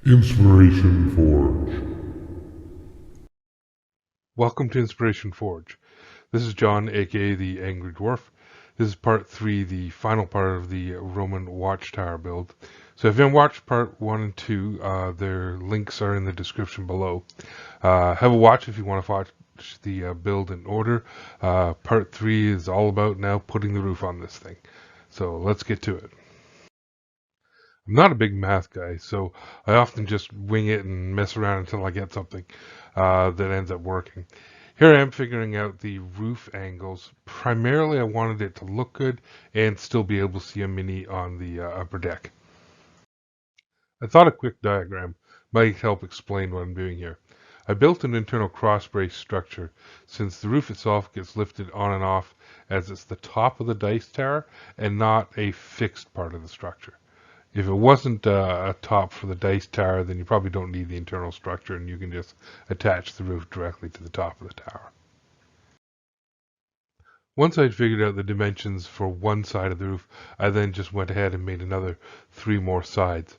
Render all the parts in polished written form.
Inspiration Forge. Welcome to Inspiration Forge. This is John, aka the Angry Dwarf. This is part 3, the final part of the Roman Watchtower build. So if you haven't watched part 1 and 2, their links are in the description below. Have a watch if you want to watch the build in order. Part 3 is all about now putting the roof on this thing. So let's get to it. I'm not a big math guy, so I often just wing it and mess around until I get something that ends up working. Here I am figuring out the roof angles. Primarily I wanted it to look good and still be able to see a mini on the upper deck. I thought a quick diagram might help explain what I'm doing here. I built an internal cross brace structure since the roof itself gets lifted on and off as it's the top of the dice tower and not a fixed part of the structure. If it wasn't a top for the dice tower, then you probably don't need the internal structure and you can just attach the roof directly to the top of the tower. Once I'd figured out the dimensions for one side of the roof, I then just went ahead and made another 3 more sides.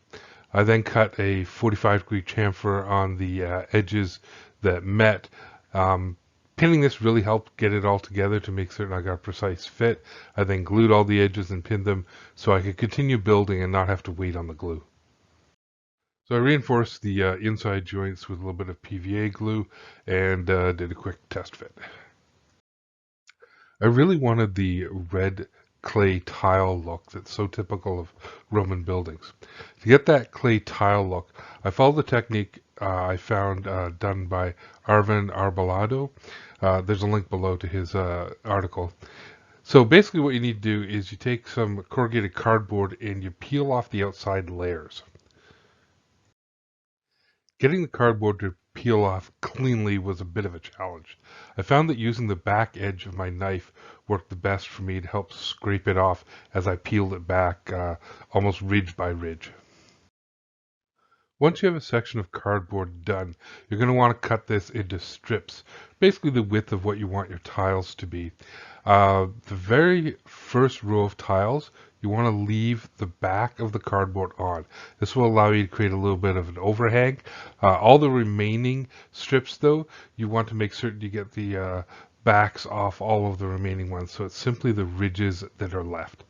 I then cut a 45-degree chamfer on the edges that met. Pinning this really helped get it all together to make certain I got a precise fit. I then glued all the edges and pinned them so I could continue building and not have to wait on the glue. So I reinforced the inside joints with a little bit of PVA glue and did a quick test fit. I really wanted the red clay tile look that's so typical of Roman buildings. To get that clay tile look, I followed the technique I found done by Arvin Arbolado. There's a link below to his article. So basically what you need to do is you take some corrugated cardboard and you peel off the outside layers. Getting the cardboard to peel off cleanly was a bit of a challenge. I found that using the back edge of my knife worked the best for me to help scrape it off as I peeled it back almost ridge by ridge. Once you have a section of cardboard done, you're going to want to cut this into strips, basically the width of what you want your tiles to be. The very first row of tiles, you want to leave the back of the cardboard on. This will allow you to create a little bit of an overhang. All the remaining strips, though, you want to make certain you get the backs off all of the remaining ones, so it's simply the ridges that are left.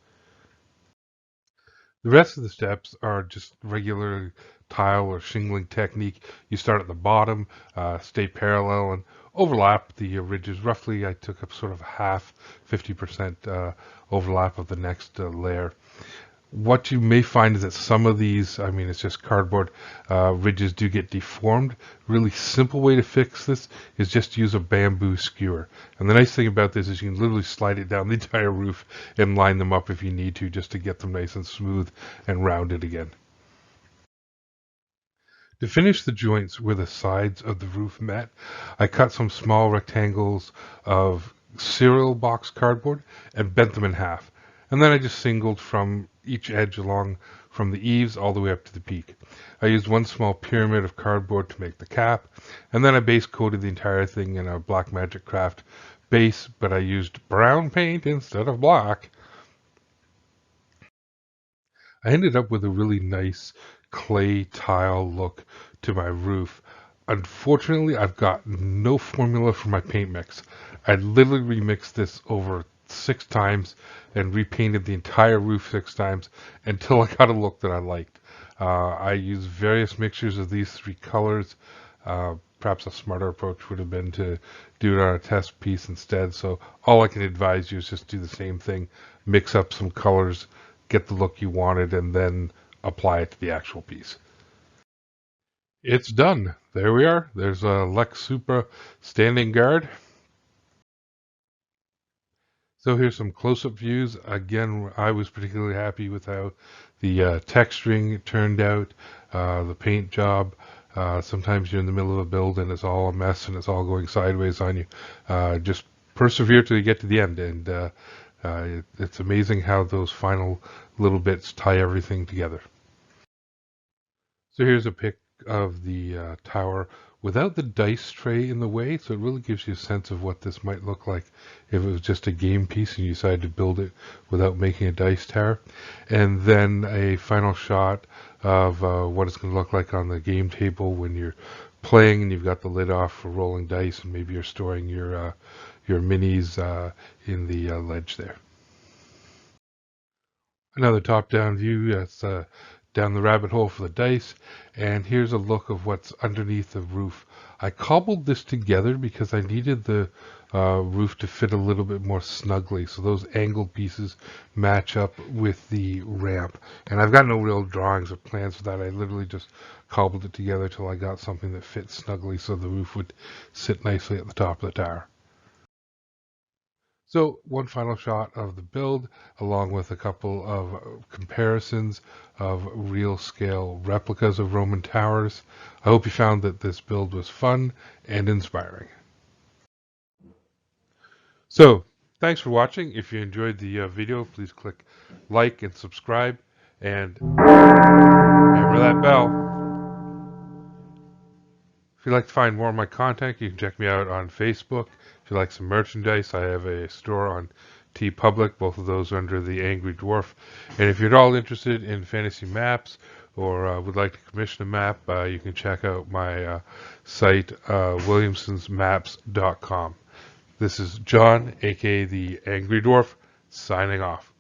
The rest of the steps are just regular tile or shingling technique. You start at the bottom, stay parallel, and overlap the ridges. Roughly, I took up sort of half, 50% overlap of the next layer. What you may find is that some of these, I mean, it's just cardboard, ridges do get deformed. Really simple way to fix this is just use a bamboo skewer. And the nice thing about this is you can literally slide it down the entire roof and line them up if you need to, just to get them nice and smooth and rounded again. To finish the joints where the sides of the roof met, I cut some small rectangles of cereal box cardboard and bent them in half. And then I just singled from each edge along from the eaves all the way up to the peak. I used one small pyramid of cardboard to make the cap, and then I base coated the entire thing in a Black Magic Craft base, but I used brown paint instead of black. I ended up with a really nice clay tile look to my roof. Unfortunately, I've got no formula for my paint mix. I literally remixed this over 6 times and repainted the entire roof 6 times until I got a look that I liked. I used various mixtures of these 3 colors. Perhaps a smarter approach would have been to do it on a test piece instead. So all I can advise you is just do the same thing, mix up some colors, get the look you wanted, and then apply it to the actual piece. It's done. There we are. There's a Lex Supra standing guard. So here's some close-up views. Again, I was particularly happy with how the texturing turned out, the paint job. Sometimes you're in the middle of a build and it's all a mess and it's all going sideways on you. Just persevere till you get to the end, and it's amazing how those final little bits tie everything together. So here's a pic of the tower without the dice tray in the way, so it really gives you a sense of what this might look like if it was just a game piece and you decided to build it without making a dice tower. And then a final shot of what it's going to look like on the game table when you're playing and you've got the lid off for rolling dice, and maybe you're storing your minis in the ledge there. Another top-down view. That's down the rabbit hole for the dice, and here's a look of what's underneath the roof. I cobbled this together because I needed the roof to fit a little bit more snugly, so those angled pieces match up with the ramp. And I've got no real drawings or plans for that. I literally just cobbled it together till I got something that fits snugly so the roof would sit nicely at the top of the tower. So one final shot of the build, along with a couple of comparisons of real scale replicas of Roman towers. I hope you found that this build was fun and inspiring. So thanks for watching. If you enjoyed the video, please click like and subscribe, and hammer that bell. If you'd like to find more of my content, you can check me out on Facebook. If you like some merchandise, I have a store on TeePublic, both of those under the Angry Dwarf. And if you're at all interested in fantasy maps or would like to commission a map, you can check out my site, williamsonsmaps.com. This is John, aka the Angry Dwarf, signing off.